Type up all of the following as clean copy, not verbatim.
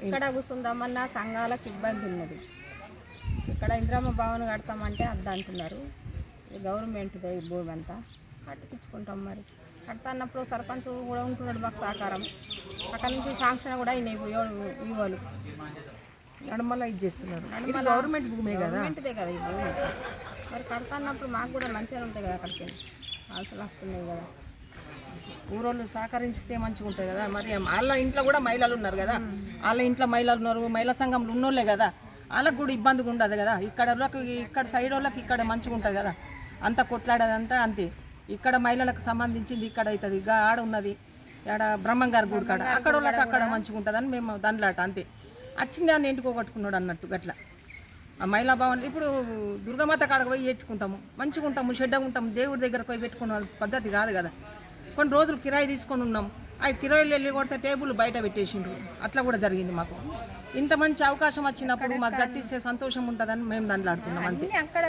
ఎక్కడ కూర్చుందామన్నా సంఘాలకు ఇబ్బంది ఉన్నది. ఇక్కడ ఇంద్రమ్మ భవన్ కడతామంటే అంటున్నారు. గవర్నమెంట్దే ఈ భూమి అంతా కట్టించుకుంటాం. మరి కడతా అన్నప్పుడు సర్పంచ్ కూడా ఉంటున్నాడు మాకు సహకారం. అక్కడ నుంచి శాంక్షన్ కూడా అయినాయి ఇవ్వాలి. నడమల ఇది చేస్తున్నారు. గవర్నమెంట్ భూమే కదా, గవర్నమెంట్దే కదా ఈ భూమి. మరి కడతా అన్నప్పుడు మాకు కూడా మంచిగా ఉంటాయి కదా, అక్కడికి ఆన్సర్లు వస్తున్నాయి కదా. ఊరోళ్ళు సహకరిస్తే మంచిగా ఉంటుంది కదా. మరి వాళ్ళ ఇంట్లో కూడా మహిళలు ఉన్నారు కదా, వాళ్ళ ఇంట్లో మహిళలు ఉన్నారు, మహిళా సంఘంలో ఉన్నోళ్ళే కదా, వాళ్ళకు కూడా ఇబ్బందిగా ఉండదు కదా. ఇక్కడ సైడ్ వాళ్ళకి ఇక్కడ మంచిగా ఉంటుంది కదా. అంతా కొట్లాడేదంతా అంతే. ఇక్కడ మహిళలకు సంబంధించింది ఇక్కడ అవుతుంది. ఆడ ఉన్నది ఆడ బ్రహ్మంగారి గుడి కాడ, అక్కడ వాళ్ళకి అక్కడ మంచిగా ఉంటుందని మేము దానిలాట అంతే. వచ్చింది దాన్ని ఎంటుకోగట్టుకున్నాడు అన్నట్టు గట్లా. ఆ మహిళా భవన్ ఇప్పుడు దుర్గమాత కాడకు పోయి పెట్టుకుంటాము, మంచిగా ఉంటాము, షెడ్డగా ఉంటాము. దేవుడి దగ్గరకు పోయి పెట్టుకున్న పద్ధతి కాదు కదా. కొన్ని రోజులు కిరాయి తీసుకొని ఉన్నాం, ఆ కిరాయిలు వెళ్ళి కొడితే టేబుల్ బయట పెట్టేసిండ్రు. అట్లా కూడా జరిగింది మాకు. ఇంత మంచి అవకాశం వచ్చినప్పుడు మాకు గట్టిస్తే సంతోషం ఉంటుందని మేము దండలాడుతున్నాం అంతే. అక్కడ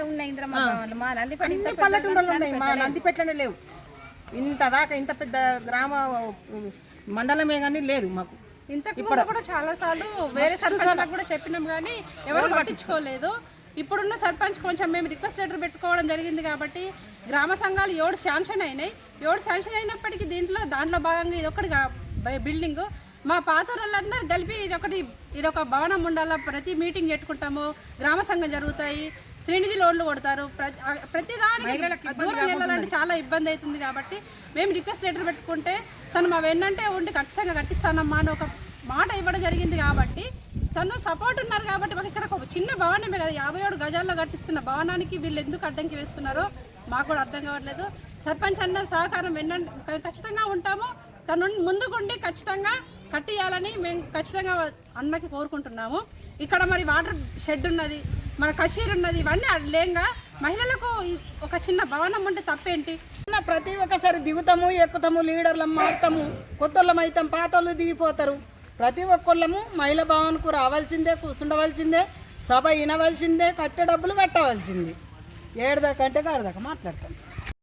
పల్లెటూళ్ళలో ఉన్నాయి, మా నందిపేటలోనే లేవు. ఇంత దాకా ఇంత పెద్ద గ్రామ మండలమే కానీ లేదు మాకు. ఇప్పుడు కూడా చాలా సార్లు వేరే సర్పంచ్ కూడా చెప్పినాం కానీ ఎవరు పట్టించుకోలేదు. ఇప్పుడున్న సర్పంచ్ కొంచెం మేము రిక్వెస్ట్ లెటర్ పెట్టుకోవడం జరిగింది కాబట్టి గ్రామ సంఘాలు 7 శాంక్షన్ అయినాయి. 7 శాంక్షన్ అయినప్పటికీ దాంట్లో భాగంగా ఇది ఒకటి బిల్డింగ్ మా పాత వాళ్ళందరూ కలిపి ఇదొక భవనం ఉండాలా. ప్రతి మీటింగ్ పెట్టుకుంటాము, గ్రామ సంఘం జరుగుతాయి, శ్రీనిధి లోన్లు కొడతారు. ప్రతి దానికి దూరం వెళ్ళాలంటే చాలా ఇబ్బంది అవుతుంది కాబట్టి మేము రిక్వెస్ట్ లెటర్ పెట్టుకుంటే తను మా వెన్నంటే ఉండి ఖచ్చితంగా కట్టిస్తానమ్మా అని ఒక మాట ఇవ్వడం జరిగింది. కాబట్టి తను సపోర్ట్ ఉన్నారు కాబట్టి మాకు ఇక్కడ ఒక చిన్న భవనమే కదా, 57 గజాల్లో కట్టిస్తున్న భవనానికి వీళ్ళు ఎందుకు అడ్డంకి వేస్తున్నారో మాకు కూడా అర్థం కావట్లేదు. సర్పంచ్ అన్న సహకారం వెన్నంటే ఖచ్చితంగా ఉంటాము. తను ముందుకుండి ఖచ్చితంగా కట్టియాలని మేము ఖచ్చితంగా అన్నకి కోరుకుంటున్నాము. ఇక్కడ మరి వాటర్ షెడ్ ఉన్నది, మన కషీర్ ఉన్నది, ఇవన్నీ లేంగా మహిళలకు ఒక చిన్న భవనం ఉంటే తప్పేంటి? ప్రతి ఒక్కసారి దిగుతాము, ఎక్కుతాము, లీడర్లం మారుతాము, కొత్తోళ్ళం అవుతాం, పాతోళ్ళు దిగిపోతారు. ప్రతి ఒక్కళ్ళము మహిళా భవన్కు రావాల్సిందే, కూర్చుండవలసిందే, సభ వినవలసిందే, కట్టే డబ్బులు కట్టవలసిందే. 7 దాకా అంటే 6 దాకా మాట్లాడతాం.